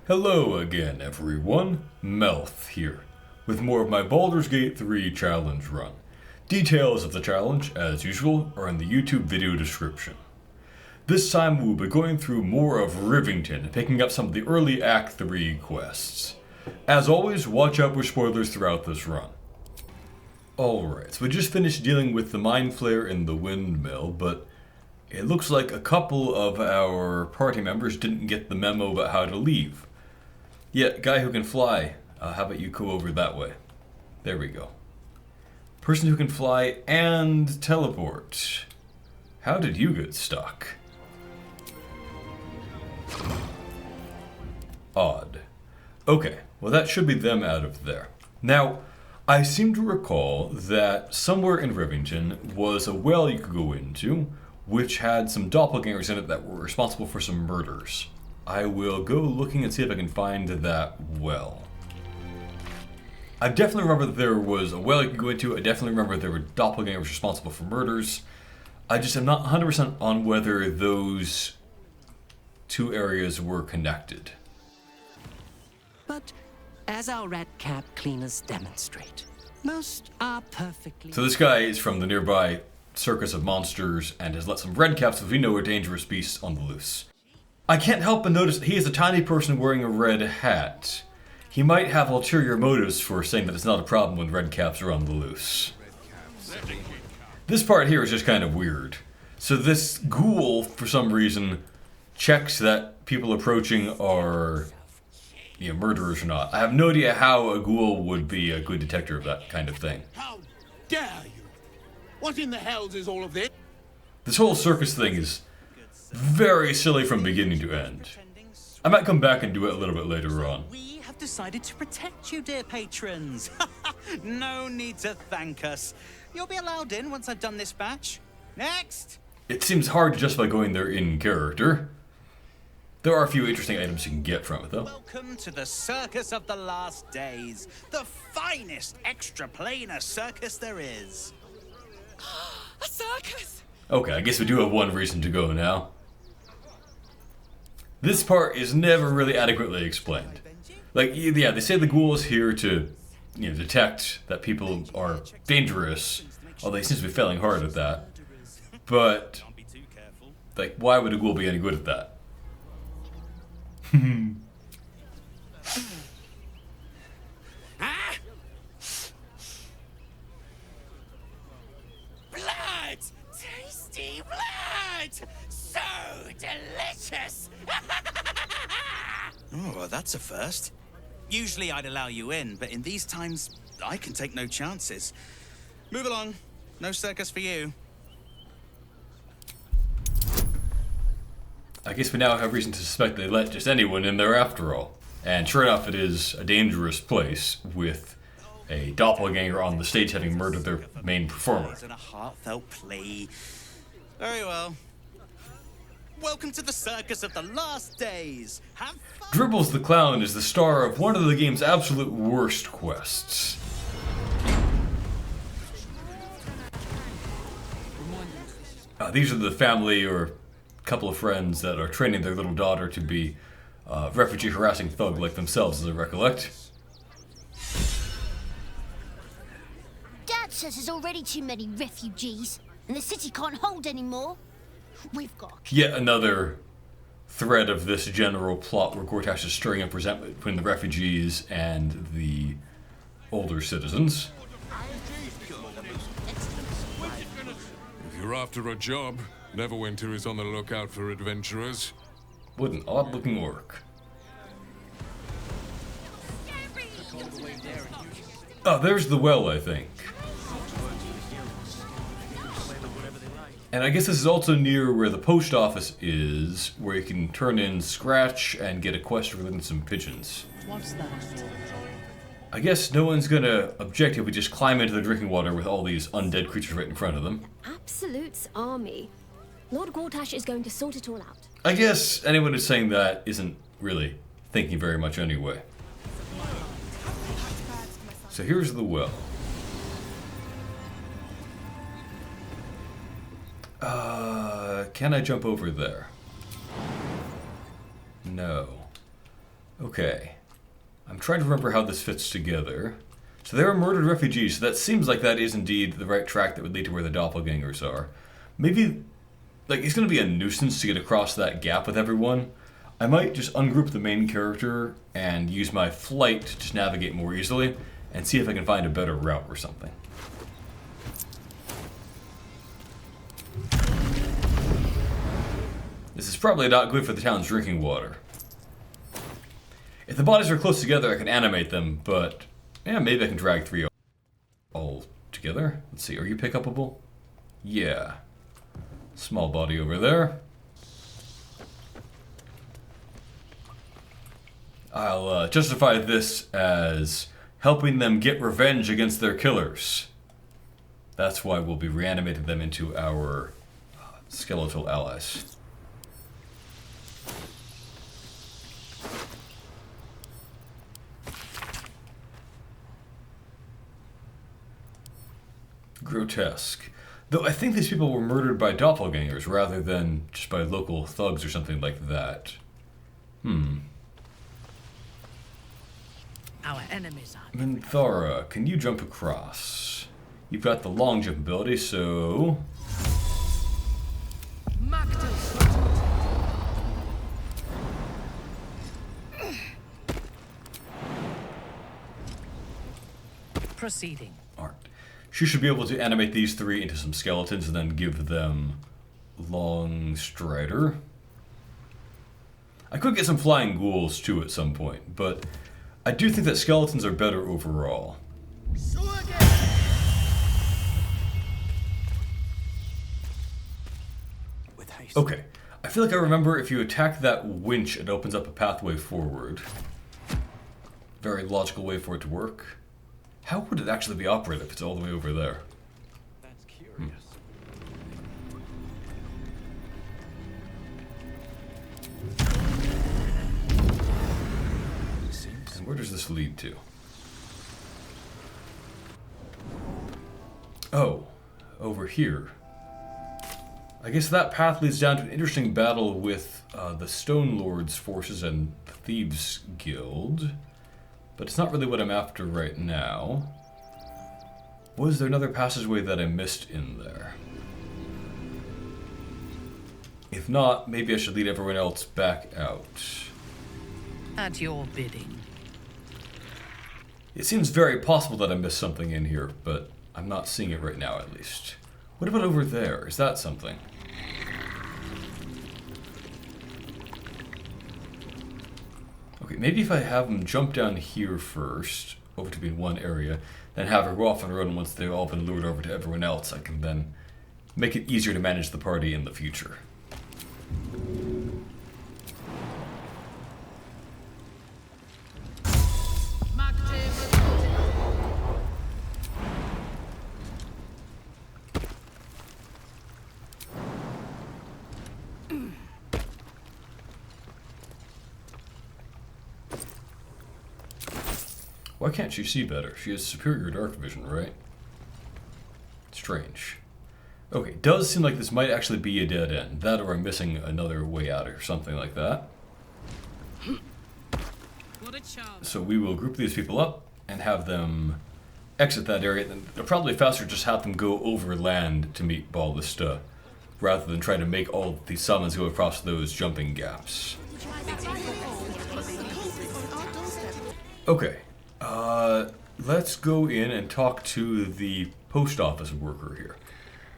Hello again, everyone. Melth here, with more of my Baldur's Gate 3 challenge run. Details of the challenge, as usual, are in the YouTube video description. This time we'll be going through more of Rivington and picking up some of the early Act 3 quests. As always, watch out for spoilers throughout this run. Alright, so we just finished dealing with the Mind Flare in the windmill, but it looks like a couple of our party members didn't get the memo about how to leave. Yeah, guy who can fly. How about you go over that way? There we go. Person who can fly and teleport. How did you get stuck? Odd. Okay, well that should be them out of there. Now, I seem to recall that somewhere in Rivington was a well you could go into, which had some doppelgangers in it that were responsible for some murders. I will go looking and see if I can find that well. I definitely remember that there was a well you could go into. I definitely remember there were doppelgangers responsible for murders. I just am not 100% on whether those two areas were connected. But as our rat cap cleaners demonstrate, most are perfectly... So this guy is from the nearby circus of monsters and has let some redcaps, as we know, are dangerous beasts, on the loose. I can't help but notice that he is a tiny person wearing a red hat. He might have ulterior motives for saying that it's not a problem when redcaps are on the loose. This part here is just kind of weird. So this ghoul, for some reason, checks that people approaching are murderers or not. I have no idea how a ghoul would be a good detector of that kind of thing. How dare you! What in the hells is all of this? This whole circus thing is very silly from beginning to end. I might come back and do it a little bit later on. We have decided to protect you, dear patrons. No need to thank us. You'll be allowed in once I've done this batch. Next! It seems hard to justify going there in character. There are a few interesting items you can get from it, though. Welcome to the Circus of the Last Days, the finest extra-planar circus there is. A circus! Okay, I guess we do have one reason to go now. This part is never really adequately explained. Like, yeah, they say the ghoul is here to, detect that people are dangerous, although he seems to be failing hard at that. But, like, why would a ghoul be any good at that? Blood! Tasty blood! So delicious! Oh, well, that's a first. Usually I'd allow you in, but in these times, I can take no chances. Move along. No circus for you. I guess we now have reason to suspect they let just anyone in there after all. And sure enough, it is a dangerous place with a doppelganger on the stage having murdered their main performer. And a heartfelt plea. Very well. Welcome to the Circus of the Last Days. Have fun. Dribbles the Clown is the star of one of the game's absolute worst quests. These are the family or couple of friends that are training their little daughter to be refugee harassing thug like themselves, as I recollect. Dad says there's already too many refugees, and the city can't hold any more. We've got... Yet another thread of this general plot where Gortash is stirring up resentment between the refugees and the older citizens. If you're after a job, Neverwinter is on the lookout for adventurers. What an odd-looking orc. Oh, there's the well, I think. And I guess this is also near where the post office is, where you can turn in Scratch and get a quest relating to some pigeons. What's that? I guess no one's gonna object if we just climb into the drinking water with all these undead creatures right in front of them. Absolute's army. Lord Gortash is going to sort it all out. I guess anyone who's saying that isn't really thinking very much anyway. So here's the well. Can I jump over there? No. Okay. I'm trying to remember how this fits together. So they were murdered refugees, so that seems like that is indeed the right track that would lead to where the doppelgangers are. Maybe, like, it's going to be a nuisance to get across that gap with everyone. I might just ungroup the main character and use my flight to just navigate more easily and see if I can find a better route or something. This is probably not good for the town's drinking water. If the bodies are close together, I can animate them, but yeah, maybe I can drag 3 all together. Let's see, are you pick-upable? Yeah. Small body over there. I'll justify this as helping them get revenge against their killers. That's why we'll be reanimating them into our skeletal allies. Grotesque. Though I think these people were murdered by doppelgangers rather than just by local thugs or something like that. Our enemies are... Minthara, can you jump across? You've got the long jump ability, so... Proceeding. Alright. She should be able to animate these 3 into some skeletons and then give them long strider. I could get some flying ghouls too at some point, but I do think that skeletons are better overall. Okay, I feel like I remember if you attack that winch, it opens up a pathway forward. Very logical way for it to work. How would it actually be operated if it's all the way over there? That's curious. And where does this lead to? Oh, over here. I guess that path leads down to an interesting battle with the Stone Lord's forces and the Thieves Guild. But it's not really what I'm after right now. Was there another passageway that I missed in there? If not, maybe I should lead everyone else back out. At your bidding. It seems very possible that I missed something in here, but I'm not seeing it right now at least. What about over there? Is that something? Okay, maybe if I have them jump down here first, over to be in one area, then have her go off on her own once they've all been lured over to everyone else, I can then make it easier to manage the party in the future. Why can't she see better? She has superior dark vision, right? Strange. Okay, does seem like this might actually be a dead end. That or I'm missing another way out or something like that. So we will group these people up and have them exit that area. Then it'll probably faster just have them go over land to meet Ballista, rather than try to make all these summons go across those jumping gaps. Okay. Let's go in and talk to the post office worker here.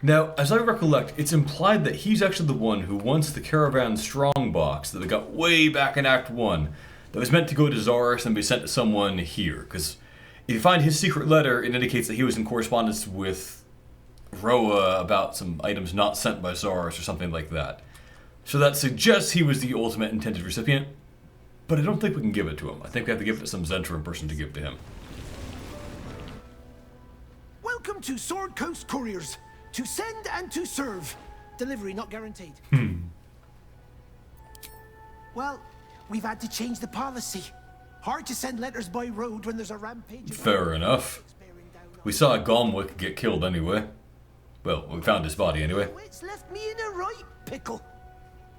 Now, as I recollect, it's implied that he's actually the one who wants the Caravan Strongbox that we got way back in Act 1 that was meant to go to Zaris and be sent to someone here. Because if you find his secret letter, it indicates that he was in correspondence with Roa about some items not sent by Zaris or something like that. So that suggests he was the ultimate intended recipient. But I don't think we can give it to him. I think we have to give it to some Zentrum person to give to him. Welcome to Sword Coast Couriers. To send and to serve. Delivery not guaranteed. Well, we've had to change the policy. Hard to send letters by road when there's a rampage. Fair enough. We saw Golmwick get killed anyway. Well, we found his body anyway. It's left me in a right pickle.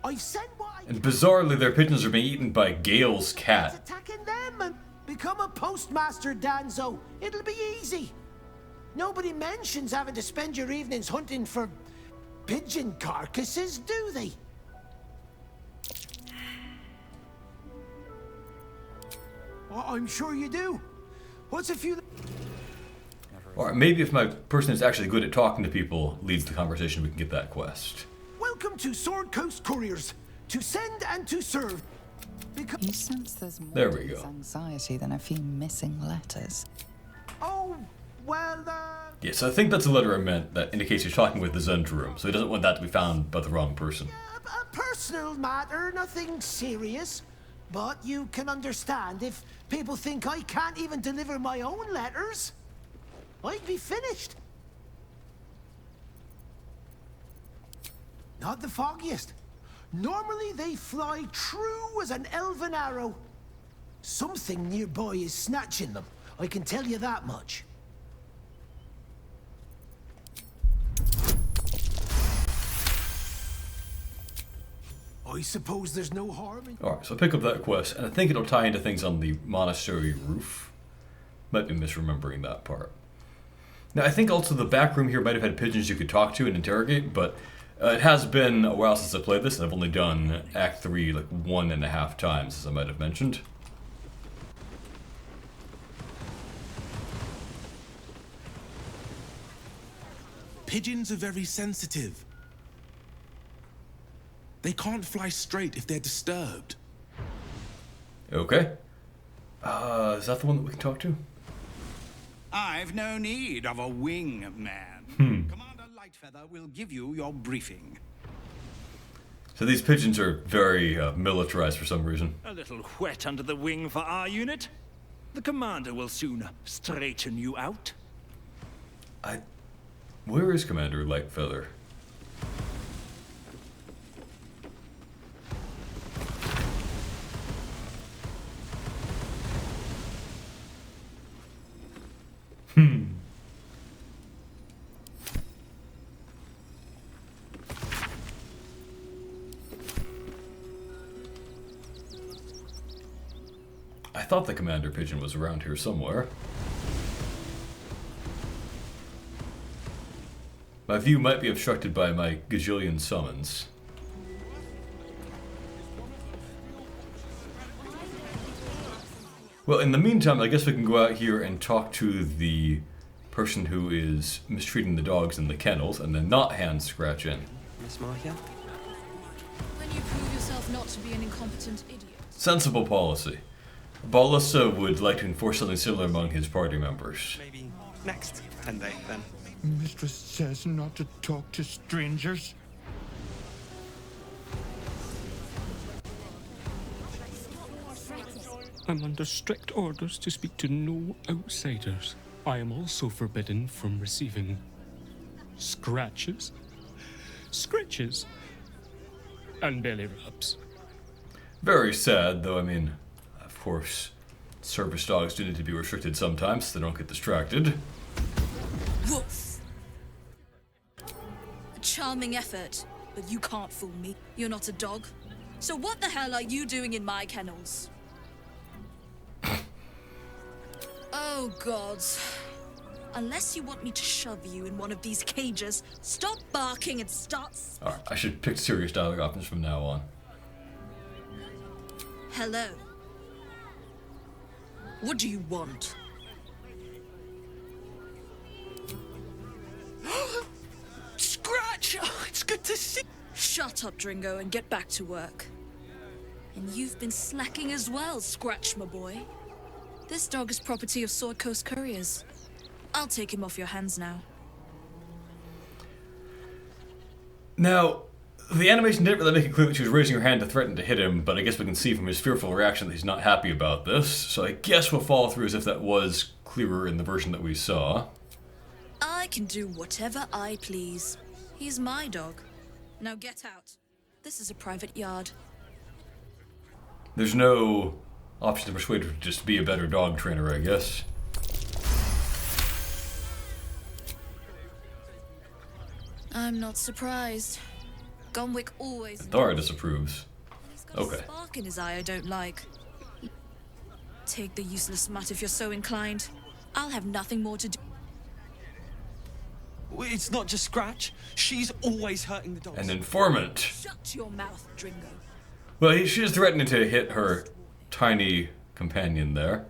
I've sent what I And bizarrely, their pigeons are being eaten by Gale's cat. attacking them and become a postmaster, Danzo. It'll be easy. Nobody mentions having to spend your evenings hunting for pigeon carcasses, do they? I'm sure you do. What's a few... Or maybe if my person is actually good at talking to people leads the conversation, we can get that quest. Welcome to Sword Coast Couriers. To send and to serve. You sense there's more There to we this go. anxiety than a few missing letters. Oh, well, Yes, I think that's a letter I meant that indicates he's talking with the Zendrum, so he doesn't want that to be found by the wrong person. a personal matter, nothing serious. But you can understand if people think I can't even deliver my own letters, I'd be finished. Not the foggiest. Normally they fly true as an elven arrow. Something nearby is snatching them, I can tell you that much. I suppose there's no harm in... Alright, so I pick up that quest, and I think it'll tie into things on the monastery roof. Might be misremembering that part. Now, I think also the back room here might have had pigeons you could talk to and interrogate, but it has been a while since I played this, and I've only done Act 3 like 1.5 times, as I might have mentioned. Pigeons are very sensitive. They can't fly straight if they're disturbed. Okay. Is that the one that we can talk to? I've no need of a wing man. Commander Lightfeather will give you your briefing. So these pigeons are very militarized for some reason. A little wet under the wing for our unit. The commander will soon straighten you out. Where is Commander Lightfeather? I thought the Commander Pigeon was around here somewhere. My view might be obstructed by my gajillion summons. Well, in the meantime, I guess we can go out here and talk to the person who is mistreating the dogs in the kennels, and then not hand scratch in. Miss Marcia? When you prove yourself not to be an incompetent idiot. Sensible policy. Ballista would like to enforce something similar among his party members. Maybe next 10 day, then. Mistress says not to talk to strangers. I'm under strict orders to speak to no outsiders. I am also forbidden from receiving scratches, scritches, and belly rubs. Very sad, though, I mean, of course, service dogs do need to be restricted sometimes so they don't get distracted. Woof! A charming effort, but you can't fool me. You're not a dog. So what the hell are you doing in my kennels? Oh, gods. Unless you want me to shove you in one of these cages, stop barking and start... Alright, I should pick serious dialogue options from now on. Hello. What do you want? Scratch! Oh, it's good to see... Shut up, Dringo, and get back to work. And you've been slacking as well, Scratch, my boy. This dog is property of Sword Coast Couriers. I'll take him off your hands now. Now, the animation didn't really make it clear that she was raising her hand to threaten to hit him, but I guess we can see from his fearful reaction that he's not happy about this, so I guess we'll follow through as if that was clearer in the version that we saw. I can do whatever I please. He's my dog. Now get out. This is a private yard. There's no option to persuade her to just be a better dog trainer, I guess. I'm not surprised. Gunwick always. Thora disapproves. Okay. Spark in his eye I don't like. Take the useless mutt if you're so inclined. I'll have nothing more to do. It's not just Scratch. She's always hurting the dogs. An informant. Shut your mouth, Dringo. Well, she's threatening to hit her tiny companion there.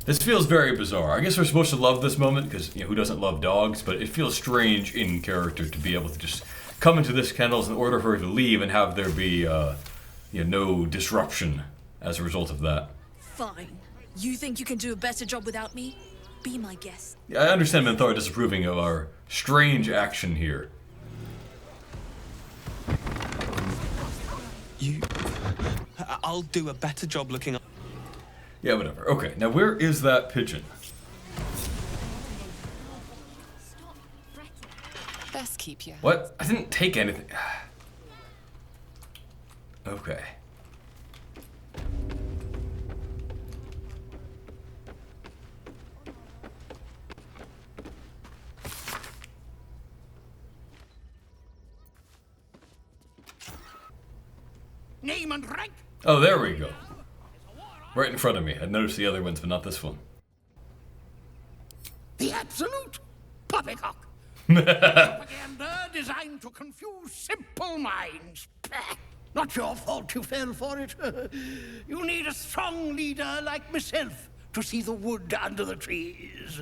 This feels very bizarre. I guess we're supposed to love this moment because, you know, who doesn't love dogs? But it feels strange in character to be able to just come into this kennels and order her to leave and have there be, you know, no disruption as a result of that. Fine. You think you can do a better job without me? Be my guest. Yeah, I understand Menthora disapproving of our strange action here. I'll do a better job looking up. Yeah, whatever. Okay, now where is that pigeon? Best keep you. What? I didn't take anything. Okay. Name and rank. Oh, there we go. Right in front of me. I'd noticed the other ones, but not this one. The absolute poppycock. Propaganda designed to confuse simple minds. Not your fault you fell for it. You need a strong leader like myself to see the wood under the trees.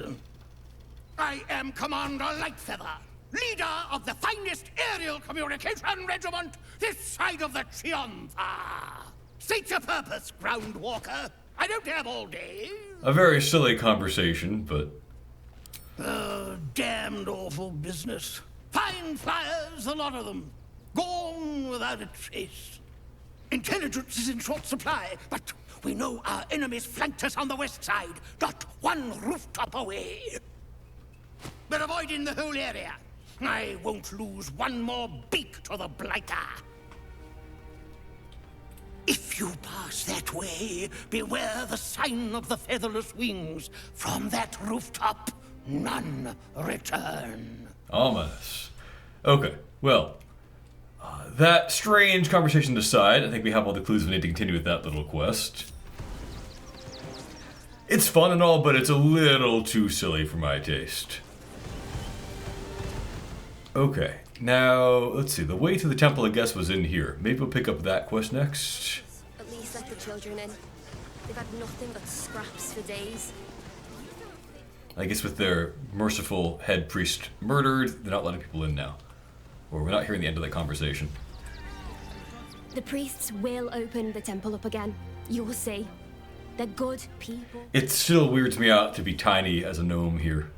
I am Commander Lightfeather, leader of the finest aerial communication regiment this side of the Chiantha. State your purpose, ground walker. I don't have all day. A very silly conversation, but... Damned awful business. Fine flyers, a lot of them. Gone without a trace. Intelligence is in short supply, but we know our enemies flanked us on the west side, not one rooftop away. We're avoiding the whole area. I won't lose one more beak to the blighter. If you pass that way, beware the sign of the featherless wings. From that rooftop, none return. Ominous. Okay, well, that strange conversation aside, I think we have all the clues we need to continue with that little quest. It's fun and all, but it's a little too silly for my taste. Okay, now, let's see, the way to the temple I guess was in here. Maybe we'll pick up that quest next. At least let the children in. They've had nothing but scraps for days. I guess with their merciful head priest murdered, they're not letting people in now. Or we're not hearing the end of that conversation. The priests will open the temple up again. You'll see. They're good people. It still weirds me out to be tiny as a gnome here.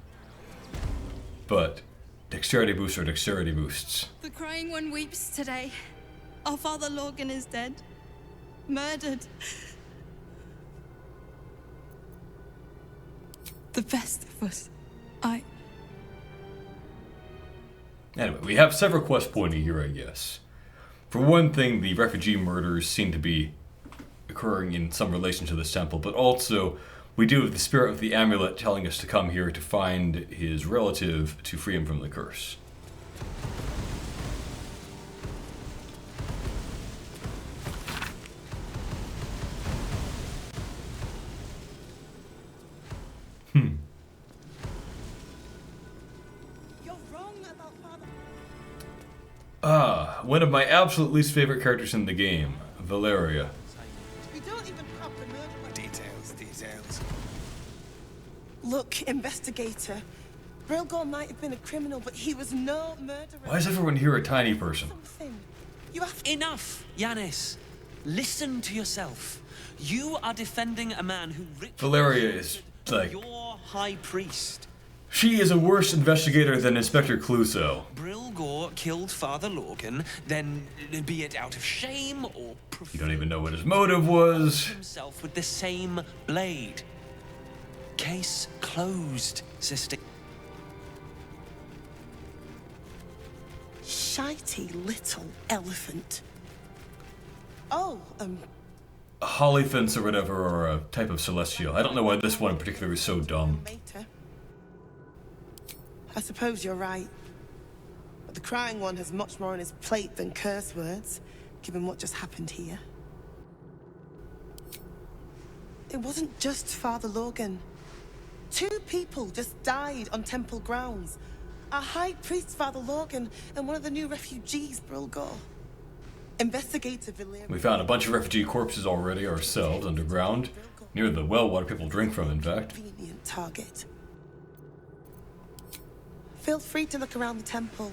But dexterity boosts are dexterity boosts. The crying one weeps today. Our father Lorgan is dead. Murdered. The best of us. Anyway, we have several quests pointing here, I guess. For one thing, the refugee murders seem to be occurring in some relation to this temple, but also we do have the spirit of the amulet telling us to come here to find his relative to free him from the curse. One of my absolute least favorite characters in the game, Valeria. We don't even have the murderer. Details. Look, investigator. Brilgor might have been a criminal, but he was no murderer. Why is everyone here a tiny person? You have Enough, Yanis. Listen to yourself. You are defending a man who Valeria is like... your high priest. She is a worse investigator than Inspector Clouseau. Brilgor killed Father Lorgan, then, be it out of shame or... You don't even know what his motive was. ...himself with the same blade. Case closed, sister. Shitey little elephant. Oh, Hollyphants or whatever, or a type of celestial. I don't know why this one in particular is so dumb. I suppose you're right. But the crying one has much more on his plate than curse words, given what just happened here. It wasn't just Father Logan. 2 people just died on temple grounds. Our High Priest, Father Logan, and one of the new refugees, Brilgor. Investigator Valyria. We found a bunch of refugee corpses already ourselves underground, near the well water people drink from, in fact. Convenient target. Feel free to look around the temple,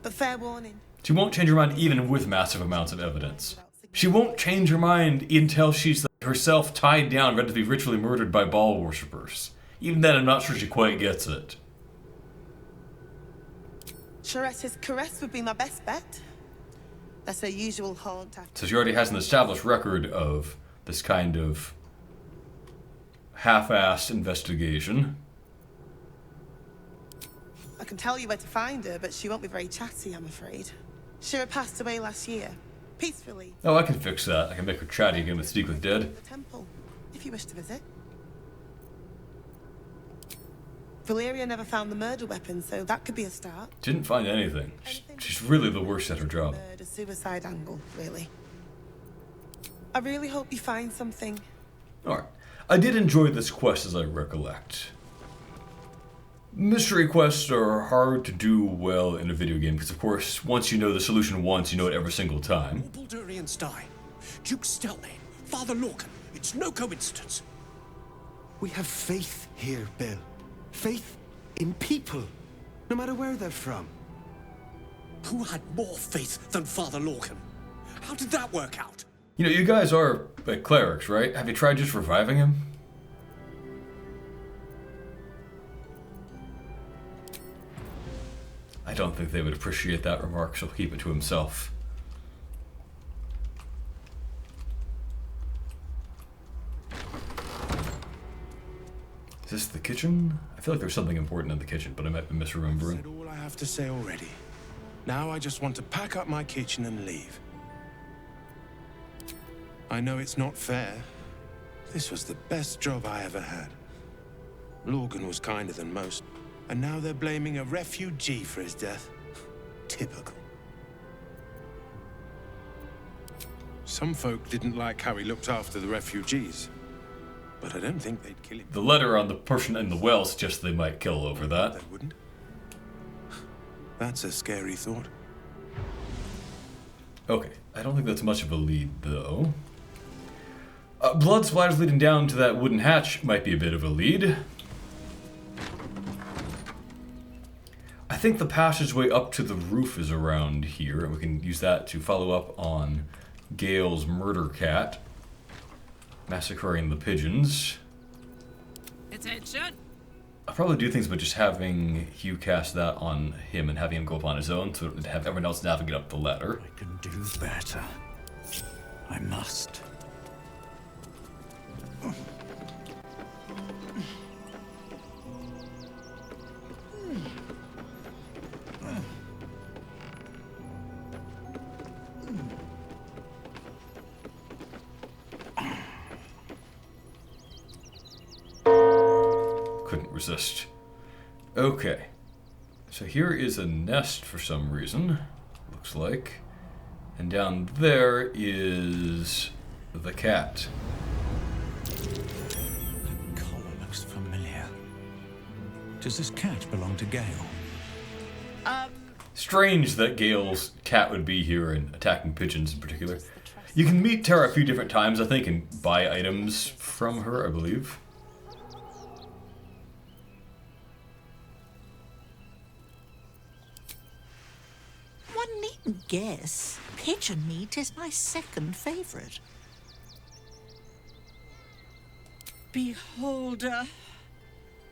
but fair warning. She won't change her mind even with massive amounts of evidence. She won't change her mind until she's herself tied down, ready to be ritually murdered by Baal worshippers. Even then, I'm not sure she quite gets it. Charette's caress would be my best bet. That's her usual haunt. So she already has an established record of this kind of half-assed investigation. I can tell you where to find her, but she won't be very chatty, I'm afraid. Shira passed away last year, peacefully. Oh, I can fix that. I can make her chatty again with Speak with Dead. The temple, if you wish to visit. Valyria never found the murder weapon, so that could be a start. Didn't find anything. She's really the worst at her job. Murder-suicide angle, really. I really hope you find something. Alright. I did enjoy this quest as I recollect. Mystery quests are hard to do well in a video game because, of course, once you know the solution once, you know it every single time. Baldurians die. Duke Stelmane, Father Lorcan. It's no coincidence. We have faith here, Bill. Faith in people, no matter where they're from. Who had more faith than Father Lorcan? How did that work out? You know, you guys are clerics, right? Have you tried just reviving him? I don't think they would appreciate that remark, so he'll keep it to himself. Is this the kitchen? I feel like there's something important in the kitchen, but I might be misremembering. I've said all I have to say already. Now I just want to pack up my kitchen and leave. I know it's not fair. This was the best job I ever had. Logan was kinder than most, and now they're blaming a refugee for his death. Typical. Some folk didn't like how he looked after the refugees, but I don't think they'd kill him. The letter on the person in the well suggests they might kill over that. They wouldn't. That's a scary thought. Okay, I don't think that's much of a lead, though. Blood splatters leading down to that wooden hatch might be a bit of a lead. I think the passageway up to the roof is around here, and we can use that to follow up on Gale's murder cat, massacring the pigeons. Attention! I'll probably do things by just having Hugh cast that on him and having him go up on his own to have everyone else navigate up the ladder. I can do better. I must. Couldn't resist. Okay. So here is a nest for some reason, looks like. And down there is the cat. That collar looks familiar. Does this cat belong to Gale? Strange that Gale's cat would be here and attacking pigeons in particular. You can meet Tara a few different times, I think, and buy items from her, I believe. One needn't guess. Pigeon meat is my second favorite. Beholder.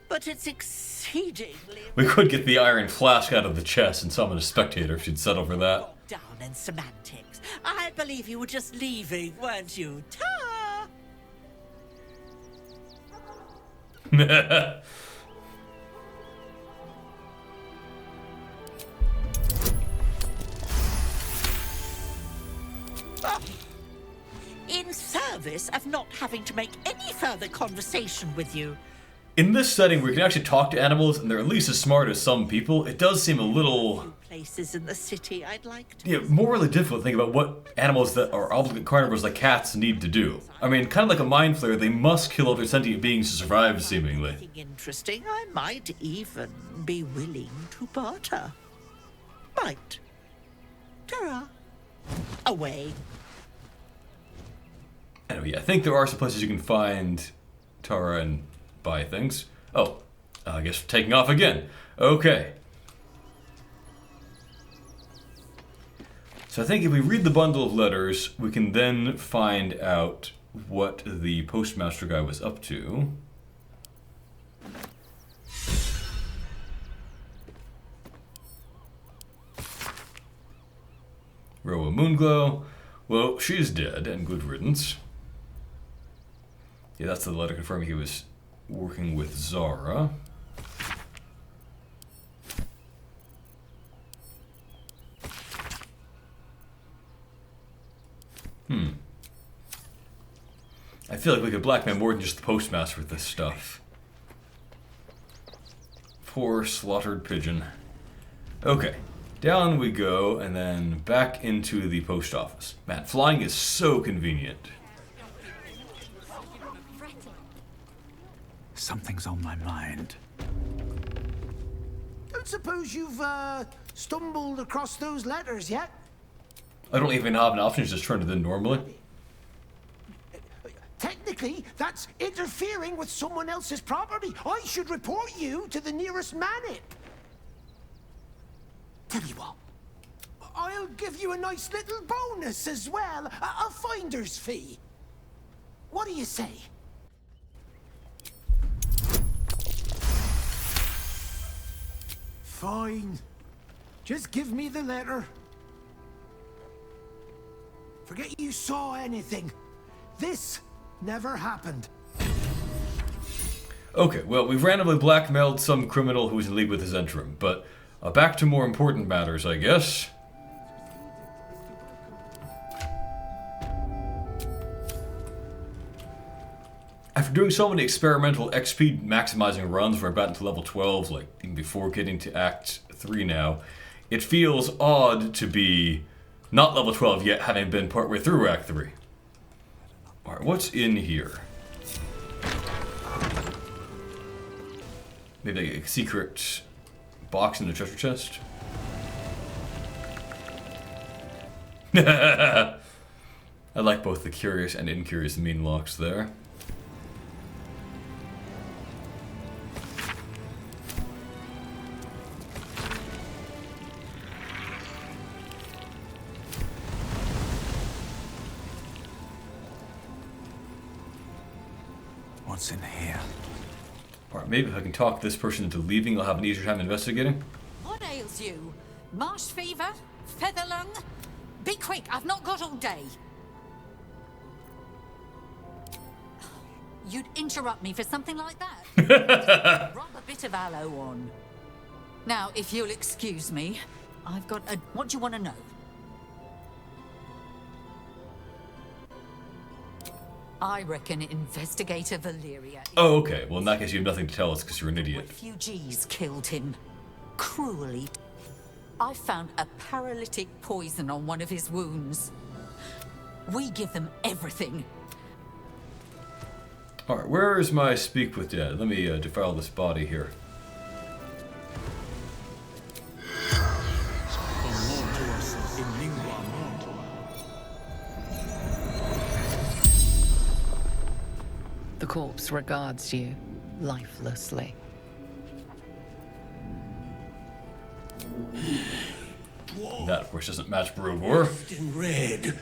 But it's exceedingly... We could get the iron flask out of the chest and summon a spectator if she'd settle for that. Down in semantics. I believe you were just leaving, weren't you? Ta! In service of not having to make any further conversation with you, in this setting where you can actually talk to animals and they're at least as smart as some people, it does seem a little... Places in the city I'd like to... Yeah, morally difficult to think about what animals that are obligate carnivores like cats need to do. I mean, kind of like a mind flayer, they must kill other sentient beings to survive, seemingly. Interesting. I might even be willing to barter. Might. Ta-ra. Away. Anyway, I think there are some places you can find Tara and buy things. Oh, I guess taking off again. Okay. So I think if we read the bundle of letters, we can then find out what the postmaster guy was up to. Roa Moonglow. Well, she's dead, and good riddance. Yeah, that's the letter confirming he was working with Zara. I feel like we could blackmail more than just the postmaster with this stuff. Poor slaughtered pigeon. Okay, down we go, and then back into the post office. Man, flying is so convenient. Something's on my mind. Don't suppose you've stumbled across those letters yet? I don't even have an option to just turn it in normally. Technically, that's interfering with someone else's property. I should report you to the nearest manip. Tell you what, I'll give you a nice little bonus as well, a finder's fee. What do you say? Fine. Just give me the letter. Forget you saw anything. This never happened. Okay, well, we've randomly blackmailed some criminal who was in league with his interim, but back to more important matters, I guess. After doing so many experimental XP maximizing runs where I've gotten to level 12, like even before getting to Act 3 now, it feels odd to be not level 12 yet, having been partway through Act 3. Alright, what's in here? Maybe a secret box in the treasure chest? I like both the curious and incurious mean locks there. What's in here? Alright, maybe if I can talk this person into leaving, I'll have an easier time investigating. What ails you? Marsh fever? Feather lung? Be quick, I've not got all day. You'd interrupt me for something like that? Rub a bit of aloe on. Now, if you'll excuse me, I've got a... What do you want to know? I reckon Investigator Valeria... Oh, okay. Well, in that case, you have nothing to tell us because you're an idiot. Refugees killed him. Cruelly. I found a paralytic poison on one of his wounds. We give them everything. Alright, where is my speak with dead? Let me defile this body here. The corpse regards you lifelessly. That, of course, doesn't match Brogor. In red.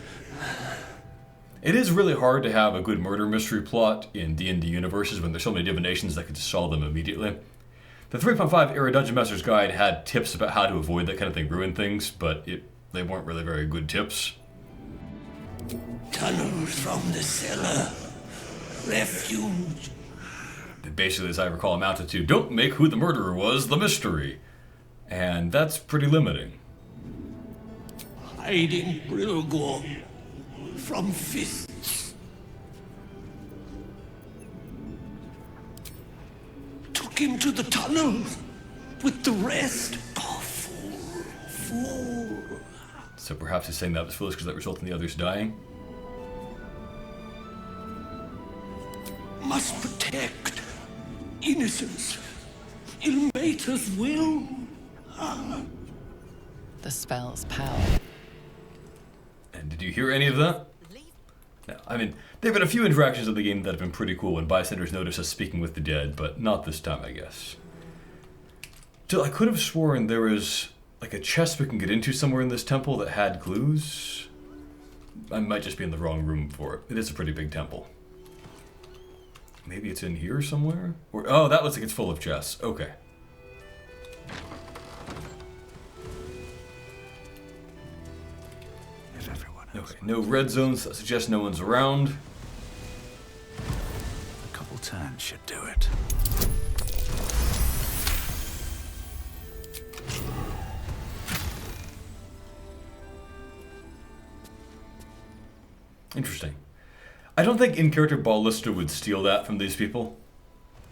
It is really hard to have a good murder mystery plot in D&D universes when there's so many divinations that could just solve them immediately. The 3.5 era Dungeon Master's Guide had tips about how to avoid that kind of thing, ruin things, but they weren't really very good tips. Tunnels from the cellar. Refuge. Basically, as I recall, amounted to, don't make who the murderer was the mystery. And that's pretty limiting. Hiding Brilgor from fists. into the tunnel with the rest. Oh, fool. So perhaps he's saying that was foolish because that resulted in the others dying? Must protect innocence. Ilmater's will. The spell's power. And did you hear any of that? No, I mean, there have been a few interactions of the game that have been pretty cool when bystanders notice us speaking with the dead, but not this time, I guess. Still, I could have sworn there was like a chest we can get into somewhere in this temple that had clues. I might just be in the wrong room for it. It is a pretty big temple. Maybe it's in here somewhere? Or, oh, that looks like it's full of chests. Okay. Okay, no red zones, that suggests no one's around. A couple turns should do it. Interesting. I don't think in-character Ballista would steal that from these people.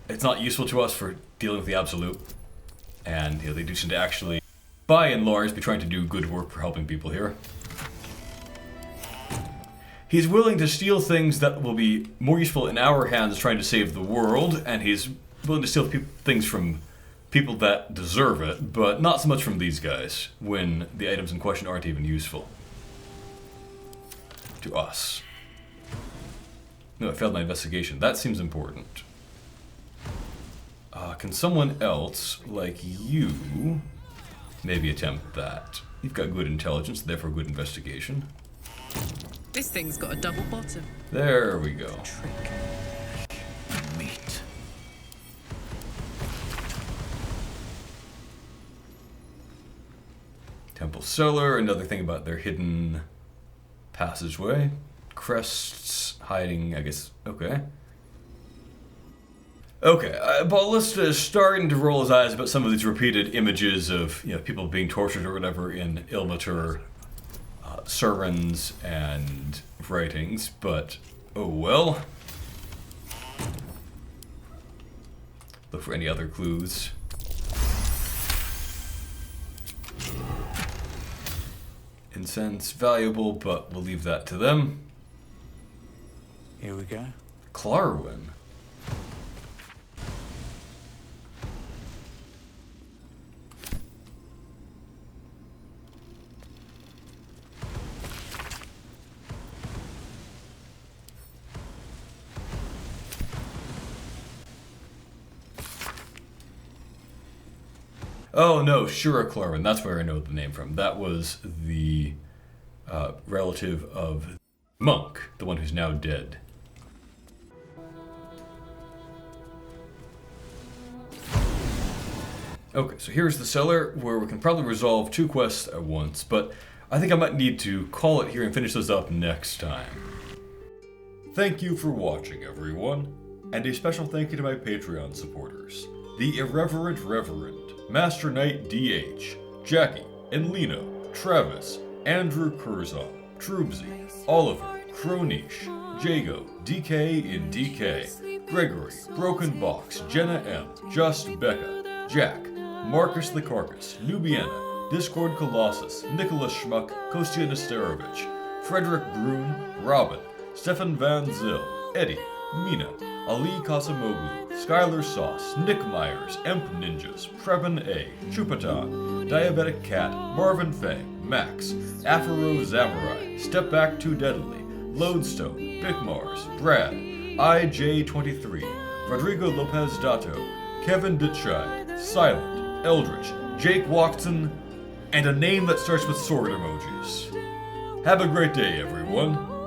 It's not useful to us for dealing with the Absolute. And they do seem to actually, by and large, be trying to do good work for helping people here. He's willing to steal things that will be more useful in our hands trying to save the world, and he's willing to steal things from people that deserve it, but not so much from these guys, when the items in question aren't even useful. To us. No, I failed my investigation. That seems important. Can someone else, like you, maybe attempt that? You've got good intelligence, therefore good investigation. This thing's got a double bottom. There we go. Trick. Meat. Temple cellar, another thing about their hidden passageway. Crests hiding, I guess, okay. Okay, Ballista is starting to roll his eyes about some of these repeated images of, people being tortured or whatever in Ilmater sermons and writings, but oh well. Look for any other clues. Incense, valuable, but we'll leave that to them. Here we go. Clarwin. Oh no, Shura Clarwin, that's where I know the name from. That was the relative of Monk, the one who's now dead. Okay, so here's the cellar where we can probably resolve 2 quests at once, but I think I might need to call it here and finish those up next time. Thank you for watching, everyone, and a special thank you to my Patreon supporters. The Irreverent Reverend, Master Knight DH, Jackie, and Lino, Travis, Andrew Curzon, Troobsy, Oliver, Croniche, Jago, DK in DK, Gregory, Broken Box, Jenna M, Just Becca, Jack, Marcus the Carcass, Nubiana, Discord Colossus, Nicholas Schmuck, Kostya Nesterovich, Frederick Broom, Robin, Stefan Van Zyl, Eddie, Mina, Ali Kasamoglu, Skylar Sauce, Nick Myers, Emp Ninjas, Preben A, Chupatan, Diabetic Cat, Marvin Fay, Max, Afro Zamurai, Step Back Too Deadly, Lodestone, Bic Mars, Brad, IJ23, Rodrigo Lopez Dato, Kevin Ditchide, Silent, Eldritch, Jake Watson, and a name that starts with sword emojis. Have a great day, everyone.